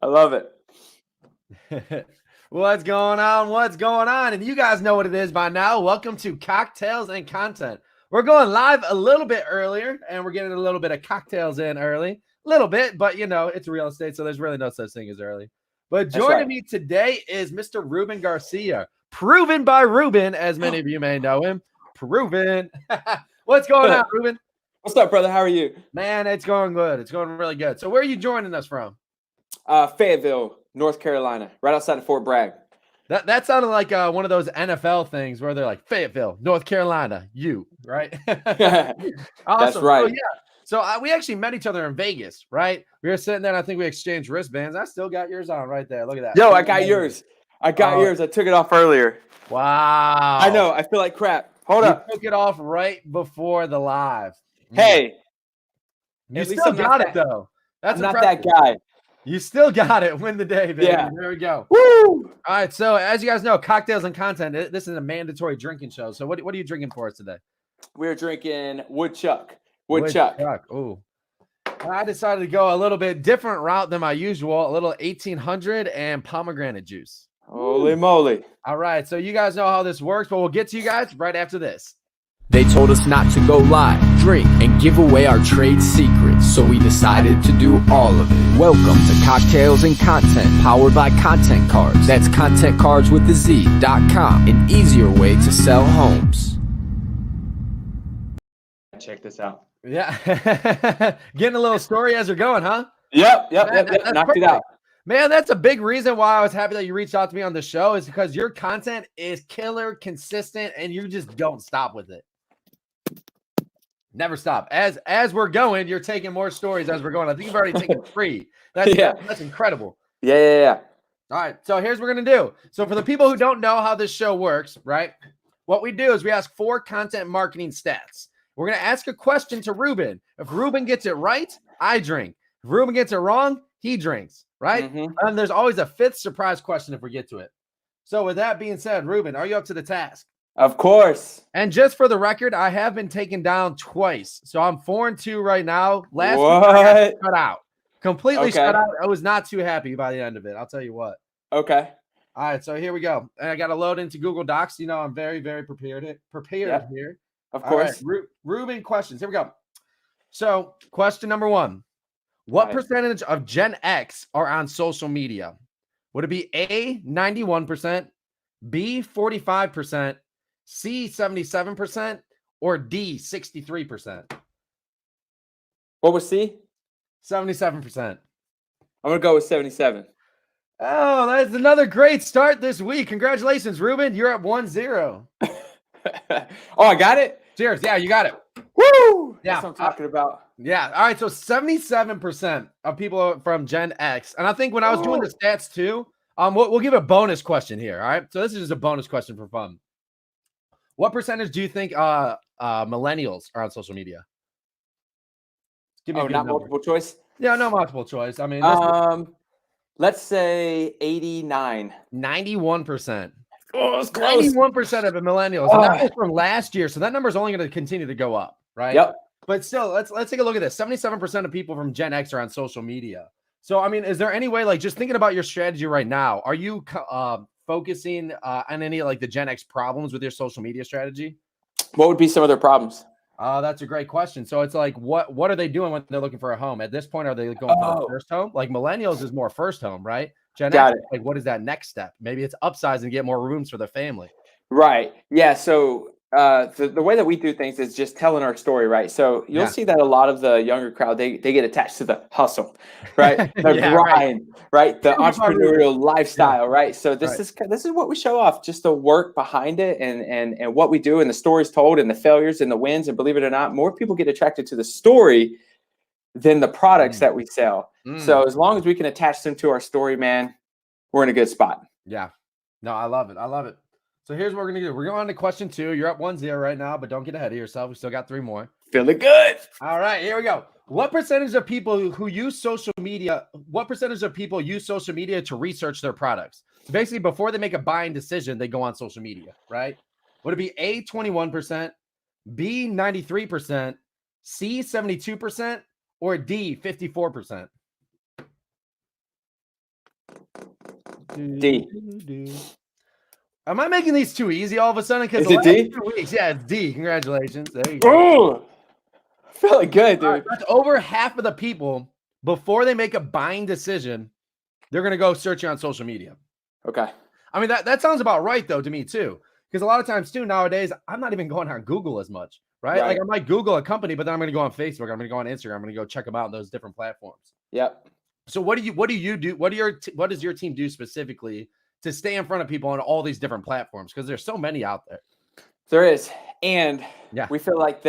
I love it. What's going on? What's going on? And you guys know what it is by now. Welcome to Cocktails and Content. We're going live a little bit earlier, and we're getting a little bit of cocktails in early. A little bit, but it's real estate, so there's really no such thing as early. But joining me today is Mr. Ruben Garcia, proven by Ruben, as many of you may know him. Proven. What's going on, Ruben? What's up, brother? How are you? Man, it's going good. It's going really good. So where are you joining us from? Fayetteville, North Carolina, right outside of Fort Bragg. That sounded like one of those NFL things where they're like, Fayetteville, North Carolina, right? Awesome. That's right. So we actually met each other in Vegas, right? We were sitting there, and I think we exchanged wristbands. I still got yours on right there. Look at that. Yo, I got yours. I took it off earlier. Wow. I know. I feel like crap. Hold up. You took it off right before the live. Hey. You still got it, though. That's not that guy. You still got it. Win the day, baby. Yeah. There we go. Woo! All right. So as you guys know, Cocktails and Content, this is a mandatory drinking show. So what are you drinking for us today? We're drinking Woodchuck. Woodchuck. Ooh. I decided to go a little bit different route than my usual. A little 1800 and pomegranate juice. Holy moly. All right. So you guys know how this works, but we'll get to you guys right after this. They told us not to go live, drink, and give away our trade secrets, so we decided to do all of it. Welcome to Cocktails and Content, powered by Content Cards. That's contentcardswithaz.com, an easier way to sell homes. Check this out. Yeah. Getting a little story as you're going, huh? Yep. Knocked it out. Man, that's a big reason why I was happy that you reached out to me on the show, is because your content is killer, consistent, and you just don't stop with it. Never stop. As we're going, you're taking more stories as we're going. I think you've already taken 3. That's incredible. Yeah. All right. So here's what we're going to do. So for the people who don't know how this show works, right? What we do is we ask 4 content marketing stats. We're going to ask a question to Ruben. If Ruben gets it right, I drink. If Ruben gets it wrong, he drinks, right? Mm-hmm. And there's always a 5th surprise question if we get to it. So with that being said, Ruben, are you up to the task? Of course. And just for the record, I have been taken down twice. So I'm 4-2 right now. Last week I got shut out. Completely shut out. I was not too happy by the end of it. I'll tell you what. Okay. All right. So here we go. And I got to load into Google Docs. I'm very, very prepared here. Of course. Right. Ruben questions. Here we go. So question number 1. What percentage of Gen X are on social media? Would it be A, 91%, B, 45%, C, 77%, or D, 63%? What was C? 77%. I'm going to go with 77. Oh, that's another great start this week. Congratulations, Ruben. You're at 1-0. Oh, I got it? Cheers. Yeah, you got it. Woo! Yeah. That's what I'm talking about. Yeah. All right. So 77% of people are from Gen X. And I think when I was doing the stats too, we'll give a bonus question here. All right. So this is just a bonus question for fun. What percentage do you think millennials are on social media? Give me not multiple choice? Yeah, no multiple choice. I mean, let's say 89. 91%. Oh, it's close. 91% of the millennials. And that was from last year. So that number is only going to continue to go up, right? Yep. But still, let's take a look at this. 77% of people from Gen X are on social media. So, I mean, is there any way, like, just thinking about your strategy right now, are you focusing on any, like, the Gen X problems with your social media strategy? What would be some of their problems? That's a great question. So it's like, what are they doing when they're looking for a home? At this point, are they going for a first home? Like millennials is more first home, right? Gen X, like, what is that next step? Maybe it's upsize and get more rooms for their family. Right. Yeah. So the way that we do things is just telling our story, right? So you'll see that a lot of the younger crowd, they get attached to the hustle, right? The grind, right? The entrepreneurial lifestyle, right? So this is what we show off, just the work behind it and what we do and the stories told and the failures and the wins. And believe it or not, more people get attracted to the story than the products that we sell. So as long as we can attach them to our story, man, we're in a good spot. Yeah. No, I love it. So here's what we're going to do. We're going on to question 2. You're up 1-0 right now, but don't get ahead of yourself. We still got 3 more. Feeling good. All right, here we go. What percentage of people who use social media, to research their products? So basically, before they make a buying decision, they go on social media, right? Would it be A, 21%, B, 93%, C, 72%, or D, 54%? D. Am I making these too easy all of a sudden? Because Is it D? 2 weeks, yeah, it's D. Congratulations. There you go. Oh, feeling good, dude. That's over half of the people before they make a buying decision, they're gonna go searching on social media. Okay. I mean, that sounds about right though to me too. Because a lot of times too nowadays, I'm not even going on Google as much, right? Like I might Google a company, but then I'm gonna go on Facebook, I'm gonna go on Instagram, I'm gonna go check them out on those different platforms. Yep. So what do you do? What does your team do specifically to stay in front of people on all these different platforms? Because there's so many out there. There is. And we feel like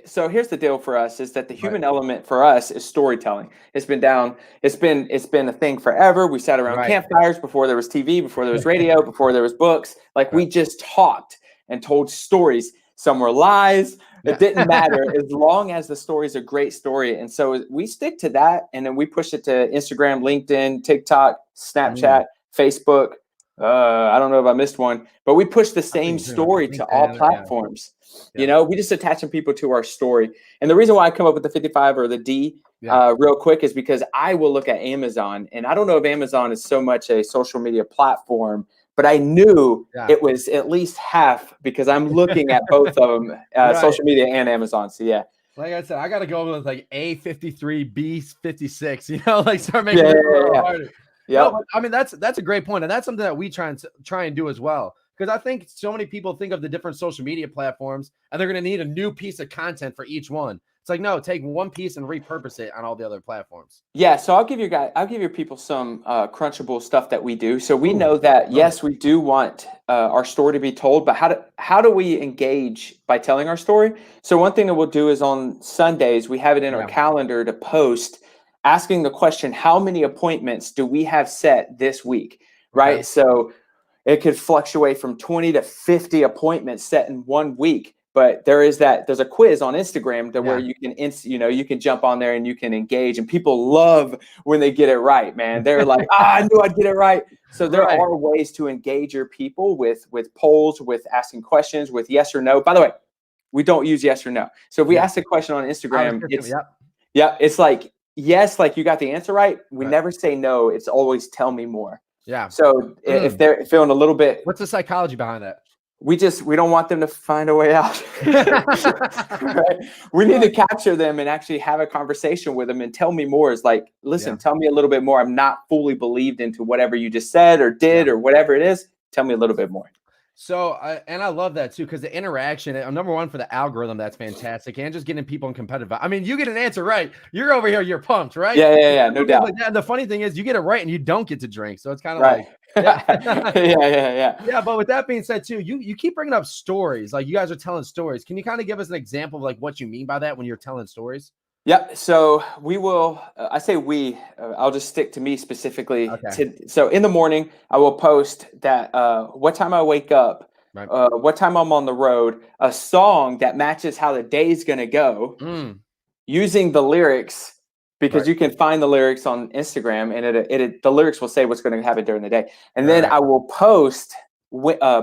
so here's the deal for us is that the human element for us is storytelling. It's been a thing forever. We sat around campfires before there was TV, before there was radio, before there was books. Like we just talked and told stories. Some were lies. It didn't matter as long as the story is a great story. And so we stick to that. And then we push it to Instagram, LinkedIn, TikTok, Snapchat, Facebook. I don't know if I missed one, but we push the same story to all platforms. You know, we just attaching people to our story. And the reason why I come up with the 55 or the D real quick is because I will look at Amazon, and I don't know if Amazon is so much a social media platform, but I knew it was at least half because I'm looking at both of them, social media and Amazon. So like I said, I got to go with like A53, B56, you know, like start making it a little harder. Yeah, no, I mean that's a great point, and that's something that we try and do as well. Because I think so many people think of the different social media platforms, and they're going to need a new piece of content for each one. It's like, no, take one piece and repurpose it on all the other platforms. Yeah, so I'll give your people some crunchable stuff that we do. So we know that yes, we do want our story to be told, but how do we engage by telling our story? So one thing that we'll do is on Sundays we have it in our calendar to post, asking the question, how many appointments do we have set this week, right? So it could fluctuate from 20 to 50 appointments set in 1 week. But there's a quiz on Instagram where you can, you can jump on there and you can engage. And people love when they get it right, man. They're like, I knew I'd get it right. So there are ways to engage your people with polls, with asking questions, with yes or no. By the way, we don't use yes or no. So if we ask a question on Instagram, it's like, yes, like you got the answer right. We never say no. It's always tell me more. Yeah. So if they're feeling a little bit, what's the psychology behind that? We don't want them to find a way out. Right? We need to capture them and actually have a conversation with them and tell me more. Is like, listen, tell me a little bit more. I'm not fully believed into whatever you just said or did or whatever it is. Tell me a little bit more. So, and I love that too, because the interaction, number one for the algorithm, that's fantastic. And just getting people in competitive. I mean, you get an answer right, you're over here, you're pumped, right? Yeah, no doubt. And the funny thing is you get it right and you don't get to drink. So it's kind of like, yeah. But with that being said too, you keep bringing up stories. Like you guys are telling stories. Can you kind of give us an example of like what you mean by that when you're telling stories? Yeah, so we will, I say I'll just stick to me specifically. So in the morning, I will post that what time I wake up, what time I'm on the road, a song that matches how the day's going to go, using the lyrics, because you can find the lyrics on Instagram, and the lyrics will say what's going to happen during the day. And then I will post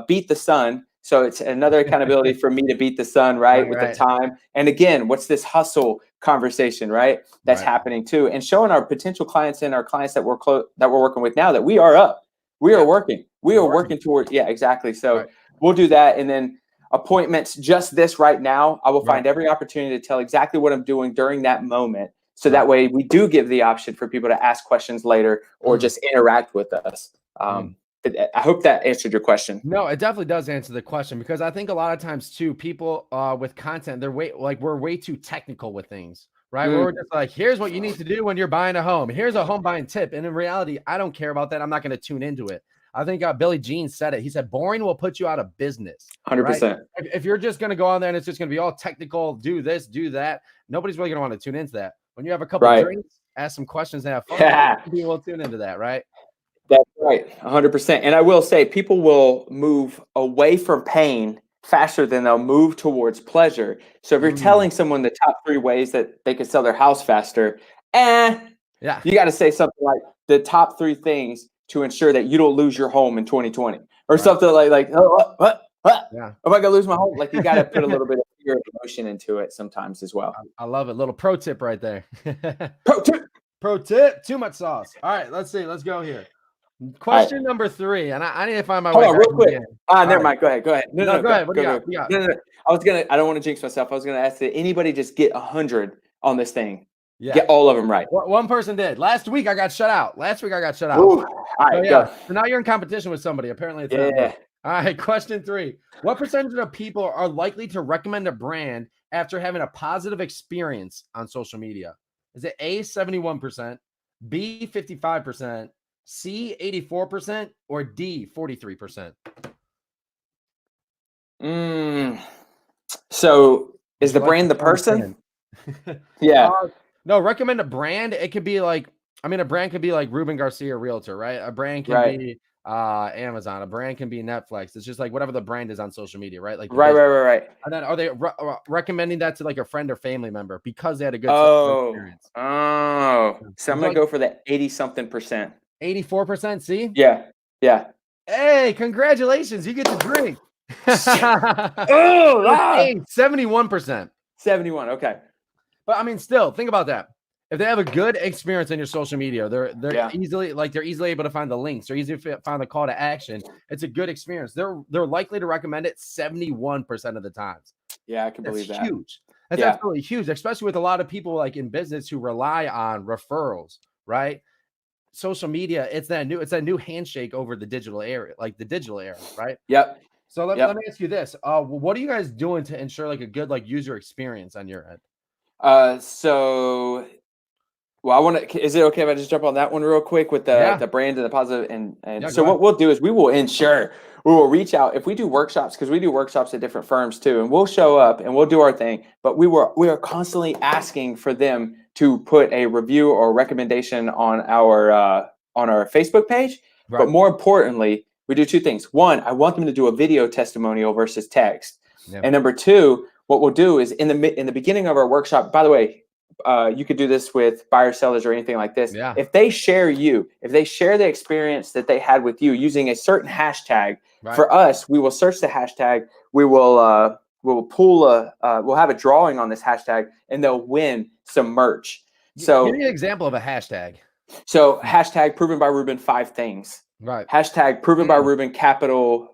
Beat the Sun. So it's another accountability for me to beat the sun, with the time. And again, what's this hustle conversation, that's happening too, and showing our potential clients and our clients that we're working with now that we are up, we are working toward. Yeah, exactly. So we'll do that. And then appointments, just this right now, I will find every opportunity to tell exactly what I'm doing during that moment. So that way we do give the option for people to ask questions later or just interact with us. I hope that answered your question. No, it definitely does answer the question, because I think a lot of times too, people with content, we're way too technical with things, right? We're just like, here's what you need to do when you're buying a home. Here's a home buying tip. And in reality, I don't care about that. I'm not going to tune into it. I think Billy Jean said it. He said, boring will put you out of business. 100%. If you're just going to go on there and it's just going to be all technical, do this, do that, nobody's really going to want to tune into that. When you have a couple of drinks, ask some questions and have fun, people will tune into that, right? That's right, 100%. And I will say, people will move away from pain faster than they'll move towards pleasure. So if you're telling someone the top 3 ways that they could sell their house faster, you got to say something like the top 3 things to ensure that you don't lose your home in 2020, or something like, what? Am I gonna lose my home? Like, you got to put a little bit of fear and emotion into it sometimes as well. I love it. Little pro tip right there. Pro tip. Pro tip. Too much sauce. All right, let's see. Let's go here. Question number 3, and I need to find my Hold way on, back real in the quick. game. Never All mind. Go ahead. Go ahead. No, go ahead. What do you got? What do you got? No. I don't want to jinx myself. I was gonna ask, did anybody just get 100 on this thing? Yeah. Get all of them right. One person did. Last week I got shut out. Ooh. All right, So, go. So now you're in competition with somebody. Apparently it's not me. All right, question 3. What percentage of people are likely to recommend a brand after having a positive experience on social media? Is it A, 71%, B, 55%, C, 84%, or D, 43%? So is the brand the person? Yeah. No, recommend a brand. It could be like, a brand could be like Ruben Garcia Realtor, right? A brand can be Amazon. A brand can be Netflix. It's just like whatever the brand is on social media, right? Like Right. And then are they recommending that to like a friend or family member because they had a good experience? So I'm gonna go for the 80-something%. 84%. See? Yeah. Hey, congratulations! You get to drink. Oh, 71%. 71. Okay. But still, think about that. If they have a good experience on your social media, they're easily able to find the links. They're easy to find the call to action. It's a good experience. They're likely to recommend it 71% of the times. Yeah, I can believe that. Huge. That's absolutely huge, especially with a lot of people like in business who rely on referrals, right? Social media, it's that new handshake over the digital era, right? Yep. So let me ask you this. What are you guys doing to ensure like a good user experience on your end? Is it okay if I just jump on that one real quick with the brand and the positive and so what we'll do is we will reach out if we do workshops, because we do workshops at different firms too, and we'll show up and we'll do our thing, but we are constantly asking for them to put a review or recommendation on our Facebook page. Right. But more importantly, we do 2 things. 1, I want them to do a video testimonial versus text. Yeah. And number 2, what we'll do is in the beginning of our workshop, by the way, you could do this with buyers, sellers, or anything like this. Yeah. If they share the experience that they had with you using a certain hashtag, right. For us, we will search the hashtag. We'll have a drawing on this hashtag, and they'll win some merch. So give me an example of a hashtag. So hashtag proven by Ruben 5 things. Right. Hashtag proven by Ruben capital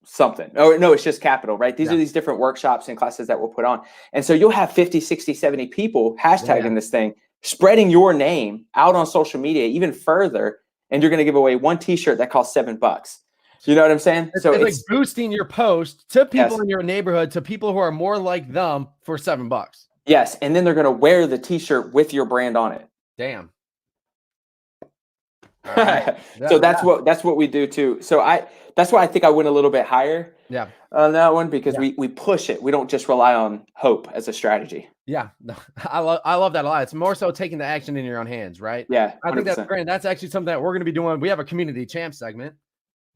something. Oh, no, it's just capital, right? These are these different workshops and classes that we'll put on. And so you'll have 50, 60, 70 people hashtagging this thing, spreading your name out on social media even further. And you're going to give away 1 t-shirt that costs $7. You know what I'm saying? So it's like boosting your post to people in your neighborhood, to people who are more like them for $7. Yes. And then they're going to wear the t-shirt with your brand on it. Damn. Right. So that's what we do too. So that's why I think I went a little bit higher on that one, because we push it. We don't just rely on hope as a strategy. Yeah, I love that a lot. It's more so taking the action in your own hands, right? Yeah, 100%. I think that's great. That's actually something that we're going to be doing. We have a community champ segment.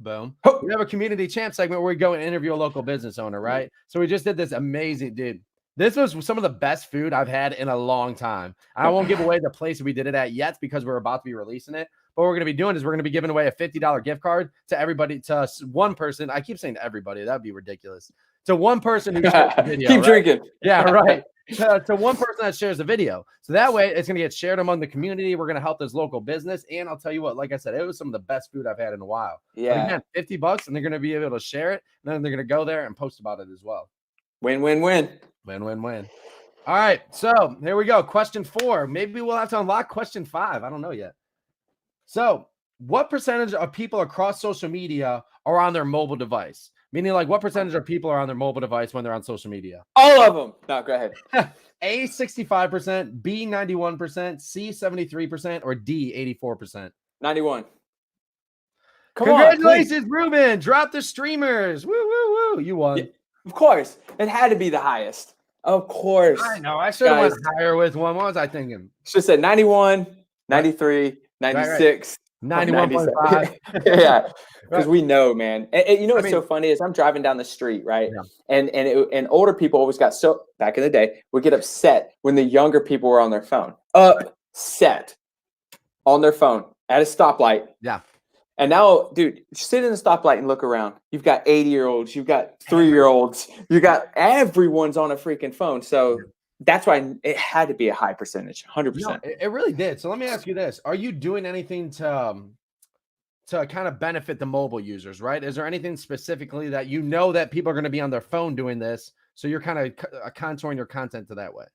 Boom. We have a community champ segment where we go and interview a local business owner, right? So we just did this amazing, dude. This was some of the best food I've had in a long time. I won't give away the place we did it at yet because we're about to be releasing it. But what we're going to be doing is we're going to be giving away a $50 gift card to everybody, to one person. I keep saying to everybody. That'd be ridiculous. To one person who shares the video. Keep drinking. Yeah, right. To one person that shares the video. So that way it's going to get shared among the community. We're going to help this local business. And I'll tell you what, like I said, it was some of the best food I've had in a while. Yeah. But again, $50, and they're going to be able to share it. And then they're going to go there and post about it as well. Win, win, win. Win, win, win. All right. So here we go. Question 4. Maybe we'll have to unlock question 5. I don't know yet. So what percentage of people across social media are on their mobile device? Meaning, like, what percentage of people are on their mobile device when they're on social media? All of them. No, go ahead. A, 65%, B, 91%, C, 73%, or D, 84%? 91. Congratulations, Ruben. Drop the streamers. Woo, woo, woo. You won. Yeah, of course. It had to be the highest. Of course. I know. I should have went higher with one. What was I thinking? Should have said 91, 93, 96. 91.5. Yeah, because we know, man. And you know what's so funny is I'm driving down the street, right? Yeah. And older people always got back in the day would get upset when the younger people were on their phone. Upset on their phone at a stoplight. Yeah. And now, dude, sit in the stoplight and look around. You've got 80-year-olds, you've got 3-year-olds, you got everyone's on a freaking phone. So that's why it had to be a high percentage, 100%. No, it really did. So let me ask you this. Are you doing anything to to kind of benefit the mobile users, right? Is there anything specifically that you know that people are going to be on their phone doing this, so you're kind of contouring your content to that way?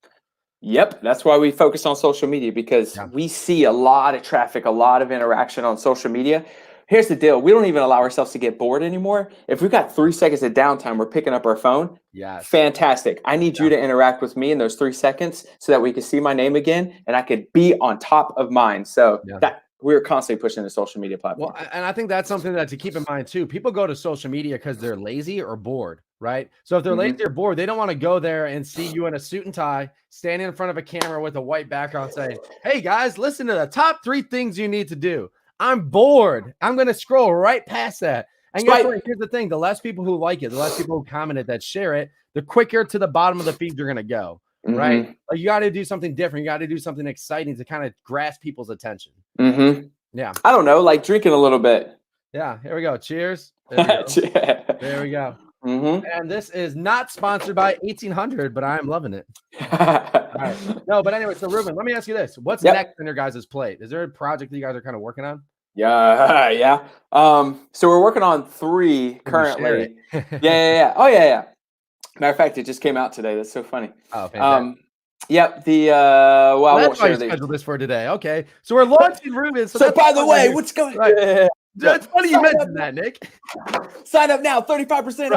Yep, that's why we focus on social media, because Yeah. we see a lot of traffic, a lot of interaction on social media. Here's the deal. We don't even allow ourselves to get bored anymore. If we've got 3 seconds of downtime, we're picking up our phone. Yes. Fantastic. I need you to interact with me in those 3 seconds so that we can see my name again and I could be on top of mine. So that we're constantly pushing the social media platform. Well, and I think that's something that to keep in mind too. People go to social media because they're lazy or bored, right? So if they're lazy or bored, they don't want to go there and see you in a suit and tie, standing in front of a camera with a white background saying, "Hey guys, listen to the top 3 things you need to do." I'm bored. I'm going to scroll right past that. And guess what? Here's the thing. The less people who like it, the less people who commented that share it, the quicker to the bottom of the feed you're going to go, right? Like you got to do something different. You got to do something exciting to kind of grasp people's attention. Yeah. I don't know, like drinking a little bit. Yeah. Here we go. Cheers. There we go. There we go. And this is not sponsored by 1800, but I am loving it. All right. No, but anyway, so Ruben, let me ask you this. What's next on your guys' plate? Is there a project that you guys are kind of working on? Yeah. So we're working on 3 currently. Yeah. Oh, yeah. Matter of fact, it just came out today. That's so funny. Oh, fantastic. Yep. Well, I that's won't why share you scheduled this for today. Okay. So we're launching Ruben. So by the way, what's going on? Right. It's funny you mentioned that, Nick. Sign up now, 35%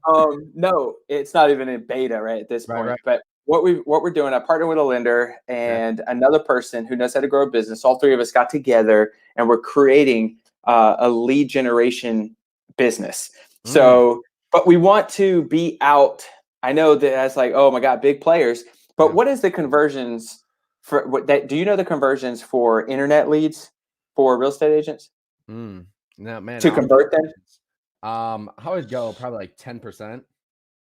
off. No, it's not even in beta right at this point. But what we're doing, I partnered with a lender and another person who knows how to grow a business. All 3 of us got together and we're creating a lead generation business. So, but we want to be out. I know that that's like, oh my God, big players. But what is the conversions for what that? Do you know the conversions for internet leads for real estate agents? No, man. To convert them? How would it go? Probably like 10%.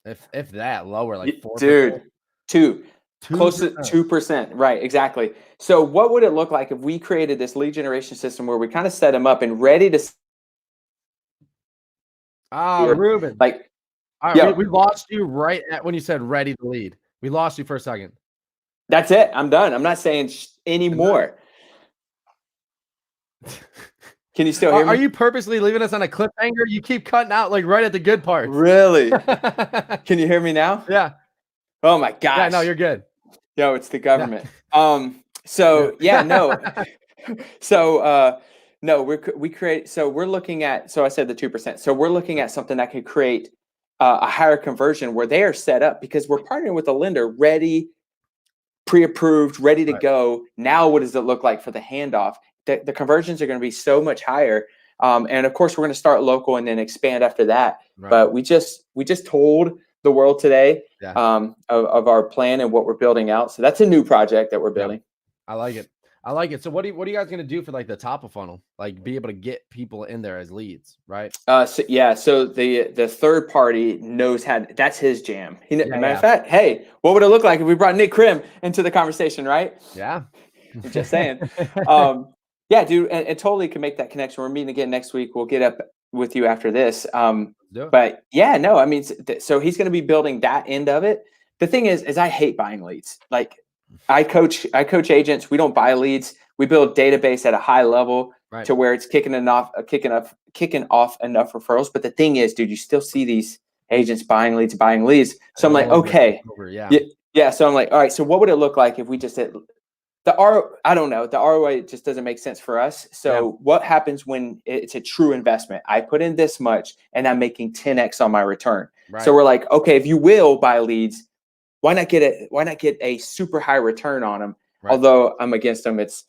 If that, lower, like 4%. Dude, 2. Close to 2%. Right, exactly. So what would it look like if we created this lead generation system where we kind of set them up and ready to Ruben. Like, all right, we lost you right at when you said ready to lead. We lost you for a second. That's it. I'm done. I'm not saying anymore. Can you still hear me? Are you purposely leaving us on a cliffhanger? You keep cutting out like right at the good part. Really? Can you hear me now? Yeah. Oh my gosh. Yeah, no, you're good. Yo, it's the government. So yeah, no. So no, we're looking at, so I said the 2%. So we're looking at something that could create a higher conversion where they are set up because we're partnering with a lender ready, pre-approved, ready to go. Now, what does it look like for the handoff? The conversions are going to be so much higher. And of course, we're going to start local and then expand after that. But we just told the world today of our plan and what we're building out. So that's a new project that we're building. I like it. I like it. So what are you guys going to do for like the top of funnel? Like be able to get people in there as leads, right? So the third party knows how. That's his jam. Matter of fact, hey, what would it look like if we brought Nick Krim into the conversation, right? Yeah. I'm just saying. Yeah, dude, and totally can make that connection. We're meeting again next week. We'll get up with you after this. But yeah, no, I mean, so he's going to be building that end of it. The thing is I hate buying leads. Like I coach agents. We don't buy leads. We build database at a high level to where it's kicking off enough referrals. But the thing is, dude, you still see these agents buying leads. So I'm like, okay, yeah. So I'm like, all right. So what would it look like if we just hit I don't know. The ROI just doesn't make sense for us. So what happens when it's a true investment? I put in this much and I'm making 10x on my return. So we're like, okay, if you will buy leads, why not get a super high return on them? Although I'm against them, it's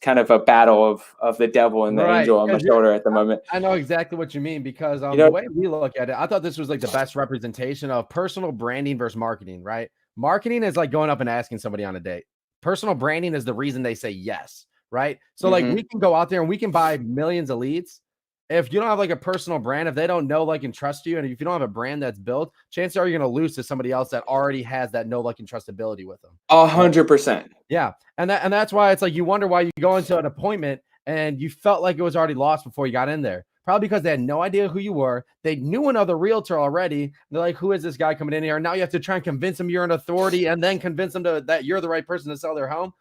kind of a battle of the devil and the angel on my shoulder at the moment. I know exactly what you mean because the way we look at it, I thought this was like the best representation of personal branding versus marketing, right? Marketing is like going up and asking somebody on a date. Personal branding is the reason they say yes, right? So like we can go out there and we can buy millions of leads. If you don't have like a personal brand, if they don't know, like, and trust you, and if you don't have a brand that's built, chances are you're going to lose to somebody else that already has that know, like, and trust ability with them. 100%. Yeah. And that's why it's like, you wonder why you go into an appointment and you felt like it was already lost before you got in there. Probably because they had no idea who you were. They knew another realtor already. They're like, who is this guy coming in here? And now you have to try and convince them you're an authority and then convince them that you're the right person to sell their home.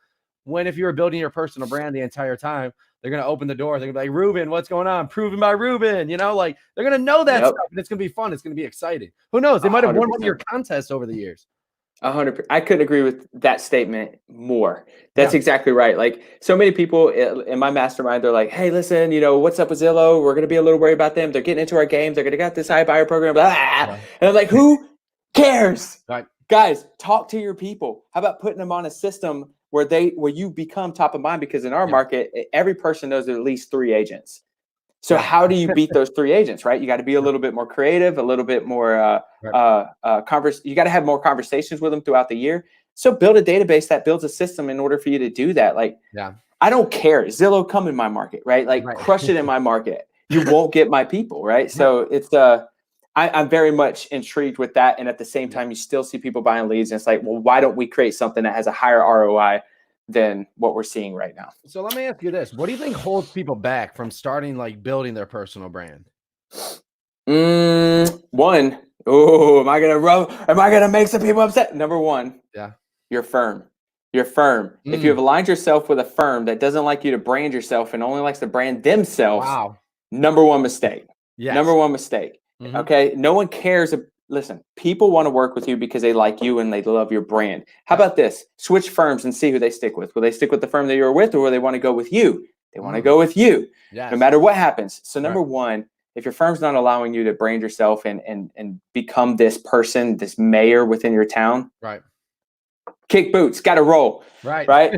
When if you were building your personal brand the entire time, they're going to open the door. They're going to be like, Ruben, what's going on? Proven by Ruben. You know, like they're going to know that stuff, and it's going to be fun. It's going to be exciting. Who knows? They might have won one of your contests over the years. 100%. I couldn't agree with that statement more. That's exactly right. Like so many people in my mastermind, they're like, hey, listen, you know, what's up with Zillow? We're going to be a little worried about them. They're getting into our game. They're going to get this iBuyer program. Blah. And I'm like, who cares? Right. Guys, talk to your people. How about putting them on a system where you become top of mind? Because in our market, every person knows there are at least 3 agents. So how do you beat those 3 agents, right? You got to be a little bit more creative, a little bit more you got to have more conversations with them throughout the year. So build a database that builds a system in order for you to do that. Like, I don't care. Zillow, come in my market, right? Like crush it in my market. You won't get my people, right? So it's I'm very much intrigued with that. And at the same time, you still see people buying leads. And it's like, well, why don't we create something that has a higher ROI than what we're seeing right now? So let me ask you this. What do you think holds people back from starting like building their personal brand? One, am I gonna make some people upset? Number one, your firm. If you have aligned yourself with a firm that doesn't like you to brand yourself and only likes to brand themselves, number one mistake. Number one mistake. Okay. No one cares. Listen, people want to work with you because they like you and they love your brand. How about this? Switch firms and see who they stick with. Will they stick with the firm that you're with, or will they want to go with you? They want to go with you, no matter what happens. So number one, if your firm's not allowing you to brand yourself and become this person, this mayor within your town, kick boots, got to roll. Right.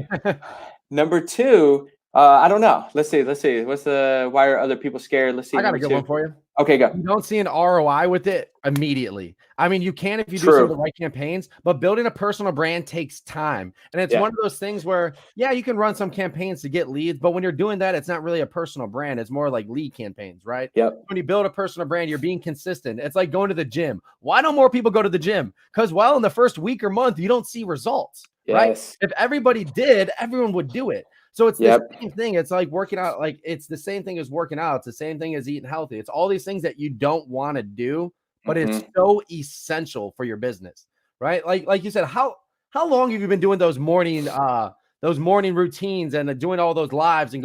Number two, I don't know. Let's see. Why are other people scared? Let's see. I got a good one for you. Okay, go. You don't see an ROI with it immediately. I mean, you can if you do some of the right campaigns, but building a personal brand takes time. And it's one of those things where, you can run some campaigns to get leads, but when you're doing that, it's not really a personal brand. It's more like lead campaigns, right? Yep. When you build a personal brand, you're being consistent. It's like going to the gym. Why don't more people go to the gym? Because, in the first week or month, you don't see results, right? If everybody did, everyone would do it. So it's the same thing. It's like working out. Like it's the same thing as working out. It's the same thing as eating healthy. It's all these things that you don't want to do, but it's so essential for your business, right? Like you said, how long have you been doing those morning routines and doing all those lives and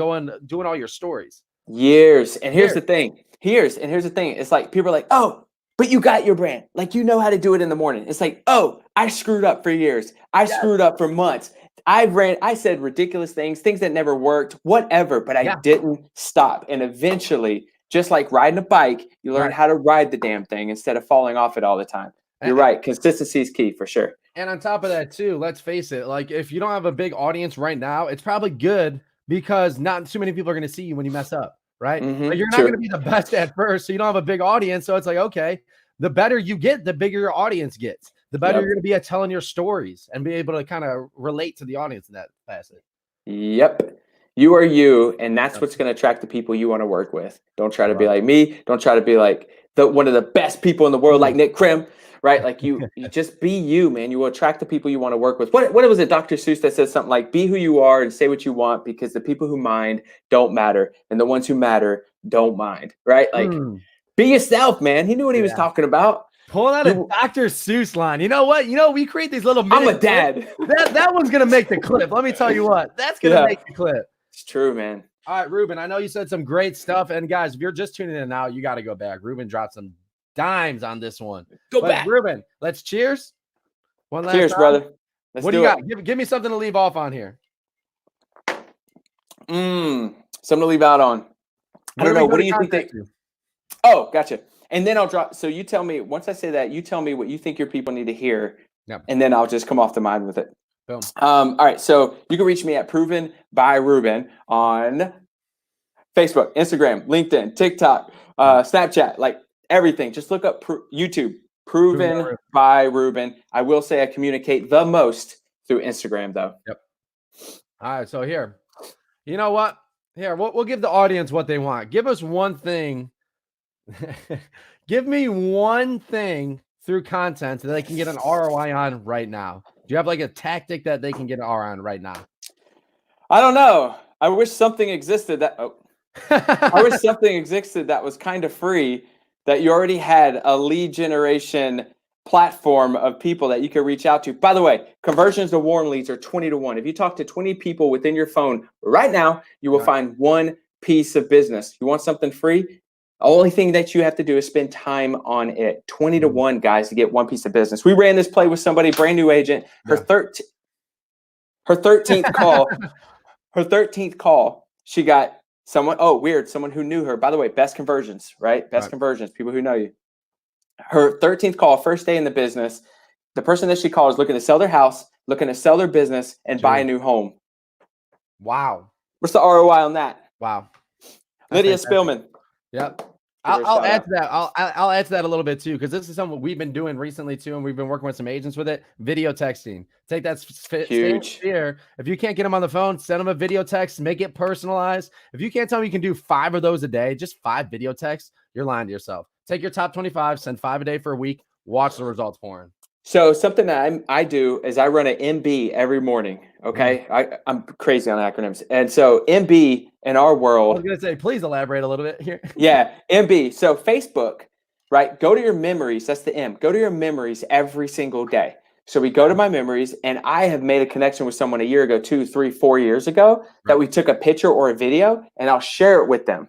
doing all your stories? Years. And here's the thing. It's like people are like, oh, but you got your brand. Like, you know how to do it in the morning. It's like, oh, I screwed up for years. I screwed up for months. I said ridiculous things that never worked, whatever, but I didn't stop. And eventually, just like riding a bike, you learn how to ride the damn thing instead of falling off it all the time. You're right. Consistency is key for sure. And on top of that too, let's face it, like if you don't have a big audience right now, it's probably good because not too many people are going to see you when you mess up, right? Like you're not going to be the best at first, so you don't have a big audience. So it's like, okay, the better you get, the bigger your audience gets. The better you're going to be at telling your stories and be able to kind of relate to the audience in that facet. Yep. You are you, and that's what's going to attract the people you want to work with. Don't try to be like me. Don't try to be like one of the best people in the world, like Nick Krim, right? Like you just be you, man. You will attract the people you want to work with. What was it, Dr. Seuss, that says something like, be who you are and say what you want, because the people who mind don't matter, and the ones who matter don't mind, right? Like be yourself, man. He knew what he was talking about. Pulling out a Dr. Seuss line. You know what? We create these little I'm a dad. That one's going to make the clip. Let me tell you what. That's going to make the clip. It's true, man. All right, Ruben, I know you said some great stuff. And guys, if you're just tuning in now, you got to go back. Ruben dropped some dimes on this one. Go back. Ruben, let's cheers. One last cheers, time. brother. What do you got? Give me something to leave off on here. Something to leave out on. I don't know. What do you think? Oh, gotcha. And then I'll drop. So you tell me, once I say that, you tell me what you think your people need to hear. And then I'll just come off the mind with it. Boom. All right. So you can reach me at Proven by Ruben on Facebook, Instagram, LinkedIn, TikTok, Snapchat, like everything. Just look up YouTube, Proven by Ruben. I will say I communicate the most through Instagram, though. Yep. All right. So here, you know what? Here, we'll give the audience what they want. Give us one thing. Give me one thing through content that they can get an ROI on right now. Do you have like a tactic that they can get an ROI on right now? I don't know. I wish something existed that was kind of free, that you already had a lead generation platform of people that you can reach out to. By the way, conversions to warm leads are 20 to 1. If you talk to 20 people within your phone right now, you will find one piece of business. You want something free? The only thing that you have to do is spend time on it. 20 to 1, guys, to get one piece of business. We ran this play with somebody, brand new agent. Her 13th call, she got someone, someone who knew her. By the way, best conversions, right? Best conversions, people who know you. Her 13th call, first day in the business. The person that she called is looking to sell their house, looking to sell their business, and buy a new home. Wow. What's the ROI on that? Wow. Lydia Spillman. Yep. I'll add to that. I'll add to that a little bit too, because this is something we've been doing recently too, and we've been working with some agents with it. Video texting. Take that huge sphere. If you can't get them on the phone, send them a video text. Make it personalized. If you can't tell me you can do 5 of those a day, just 5 video texts, you're lying to yourself. Take your top 25, send 5 a day for a week. Watch the results pouring. So something that I do is I run an MB every morning. Okay, I'm crazy on acronyms, and so MB in our world. I was gonna say, please elaborate a little bit here. Yeah, MB. So Facebook, right? Go to your memories. That's the M. Go to your memories every single day. So we go to my memories, and I have made a connection with someone a year ago, 2, 3, 4 years ago, that we took a picture or a video, and I'll share it with them.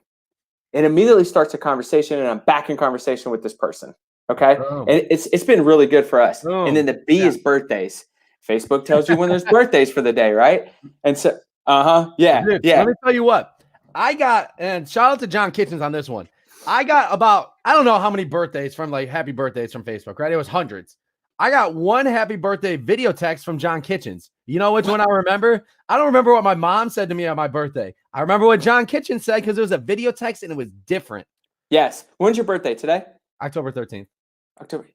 It immediately starts a conversation, and I'm back in conversation with this person. Okay. And it's been really good for us. And then the B is birthdays. Facebook tells you when there's birthdays for the day, right? And so, Dude, let me tell you what. I got, and shout out to John Kitchens on this one. I got about, I don't know how many birthdays from like happy birthdays from Facebook, right? It was hundreds. I got one happy birthday video text from John Kitchens. You know which one I remember? I don't remember what my mom said to me on my birthday. I remember what John Kitchens said because it was a video text and it was different. Yes. When's your birthday today? October 13th. October.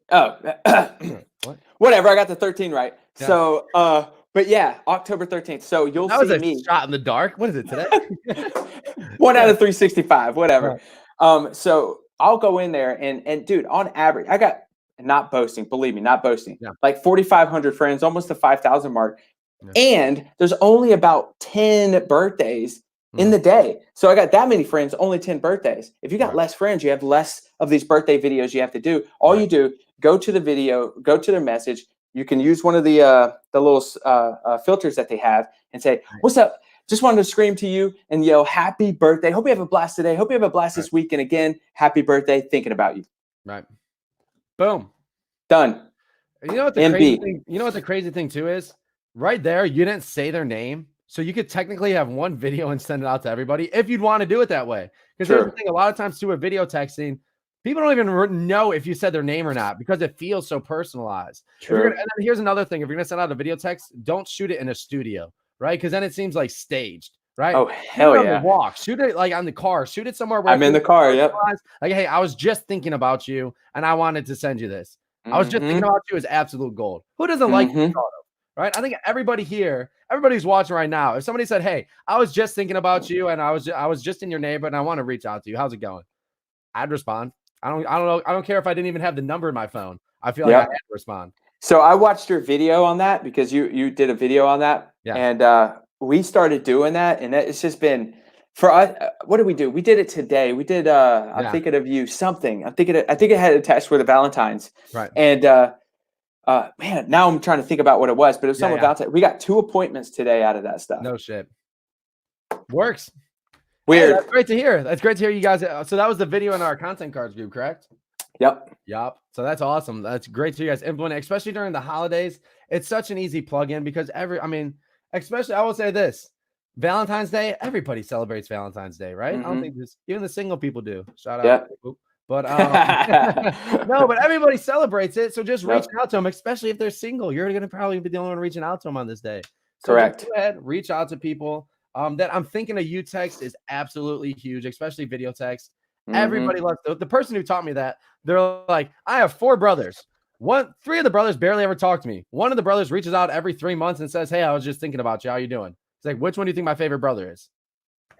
What? Whatever. I got the 13 right. Yeah. So, but yeah, October 13th. So you'll see me. Shot in the dark. What is it today? 1 out of 365, whatever. Right. So I'll go in there and dude, on average, I got, not boasting, believe me, not boasting, like 4,500 friends, almost the 5,000 mark. Yeah. And there's only about 10 birthdays in the day. So I got that many friends, only 10 birthdays. If you got less friends, you have less of these birthday videos you have to do. All you do, go to the video, go to their message. You can use one of the little filters that they have and say, "What's up? Just wanted to scream to you and yell, happy birthday. Hope you have a blast today. Hope you have a blast this week. And again, happy birthday. Thinking about you." Right. Boom. Done. You know what the crazy thing, you know what the crazy thing too is? Right there, you didn't say their name. So you could technically have one video and send it out to everybody if you'd want to do it that way. Because here's the thing, a lot of times too with video texting, people don't even know if you said their name or not because it feels so personalized. And then here's another thing. If you're going to send out a video text, don't shoot it in a studio, right? Because then it seems like staged, right? Oh, hell yeah. On the walk. Shoot it like on the car. Shoot it somewhere where I'm in the car, yep. Like, hey, I was just thinking about you and I wanted to send you this. I was just thinking about you is absolute gold. Who doesn't like this photo? Right? I think everybody here, everybody who's watching right now, if somebody said, "Hey, I was just thinking about you and I was just in your neighborhood and I want to reach out to you. How's it going?" I'd respond. I don't know. I don't care if I didn't even have the number in my phone. I feel like I had to respond. So I watched your video on that because you did a video on that. Yeah. And we started doing that, and it's just been for us. What did we do? We did it today. We did I'm thinking of you something. I think it had attached with the Valentine's. Right. And man, now I'm trying to think about what it was, but it was something about that. We got 2 appointments today out of that stuff. No shit. Works. Weird. Hey, that's great to hear. That's great to hear you guys. So that was the video in our content cards group, correct? Yep. So that's awesome. That's great to hear you guys implement, especially during the holidays. It's such an easy plug-in because especially I will say this. Valentine's Day, everybody celebrates Valentine's Day, right? I don't think even the single people do. Shout out. But no, but everybody celebrates it. So just reach out to them, especially if they're single. You're going to probably be the only one reaching out to them on this day. So correct. Go ahead, reach out to people. That I'm thinking a you text is absolutely huge, especially video text. Everybody loves the person who taught me that. They're like, I have 4 brothers. 3 of the brothers barely ever talk to me. One of the brothers reaches out every 3 months and says, "Hey, I was just thinking about you. How you doing?" It's like, which one do you think my favorite brother is?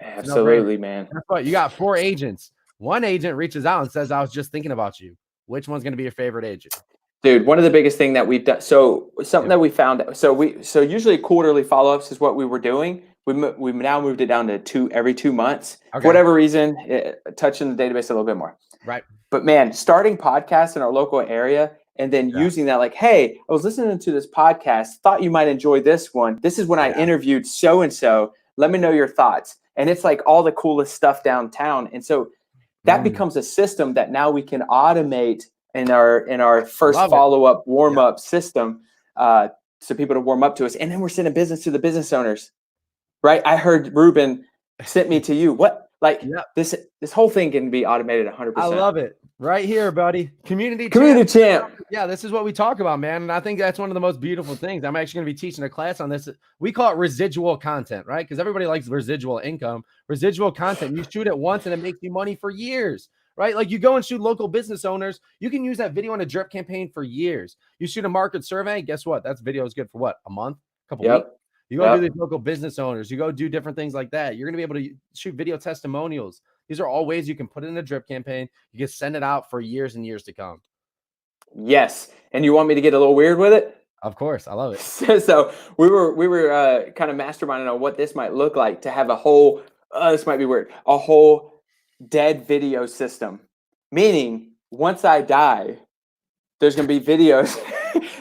Absolutely, man. That's what you got. 4 agents. One agent reaches out and says, "I was just thinking about you." Which one's going to be your favorite agent? Dude, one of the biggest thing that we've done. So something that we found. So usually quarterly follow-ups is what we were doing. We've now moved it down to every 2 months. For whatever reason, touching the database a little bit more. Right. But man, starting podcasts in our local area and then using that like, hey, I was listening to this podcast, thought you might enjoy this one. This is when I interviewed so-and-so. Let me know your thoughts. And it's like all the coolest stuff downtown. And so that becomes a system that now we can automate in our first follow-up warm-up system, so people to warm up to us. And then we're sending business to the business owners, right? I heard Ruben sent me to you. What? Like this whole thing can be automated 100%. I love it. Right here, buddy. Community champ. Yeah, this is what we talk about, man. And I think that's one of the most beautiful things. I'm actually going to be teaching a class on this. We call it residual content, right? Because everybody likes residual income. Residual content. You shoot it once and it makes you money for years, right? Like you go and shoot local business owners. You can use that video in a drip campaign for years. You shoot a market survey. Guess what? That video is good for what? A month? A couple weeks? You go do these local business owners. You go do different things like that. You're going to be able to shoot video testimonials. These are all ways you can put it in a drip campaign. You can send it out for years and years to come. Yes. And you want me to get a little weird with it? Of course. I love it. So we were kind of masterminding on what this might look like to have a whole, this might be weird, a whole dead video system. Meaning once I die, there's going to be videos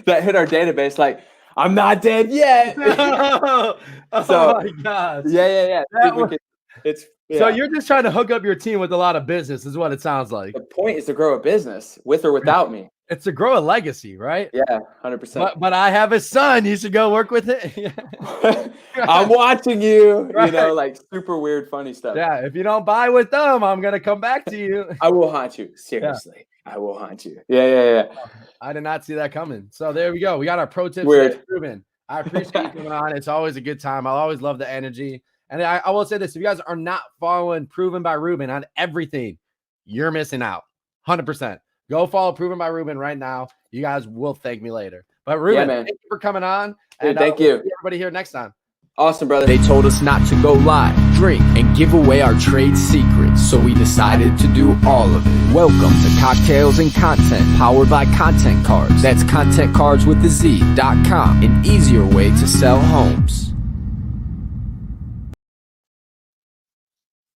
that hit our database like, I'm not dead yet. Oh my God. Yeah. So you're just trying to hook up your team with a lot of business is what it sounds like. The point is to grow a business with or without me. It's to grow a legacy, right? Yeah, 100%. But I have a son. You should go work with it. I'm watching you, you know, like super weird, funny stuff. Yeah, if you don't buy with them, I'm going to come back to you. I will haunt you. Seriously. Yeah. I will haunt you. Yeah. I did not see that coming. So there we go. We got our pro tips. Weird. Ruben, I appreciate you coming on. It's always a good time. I'll always love the energy. And I will say this, if you guys are not following Proven by Ruben on everything, you're missing out. 100%. Go follow Proven by Ruben right now. You guys will thank me later. But Ruben, thank you for coming on. Dude, and thank you. See everybody here next time. Awesome, brother. They told us not to go live, drink, and give away our trade secrets, so we decided to do all of it. Welcome to Cocktails and Content, powered by Content Cards. That's contentcards with the Z.com, an easier way to sell homes.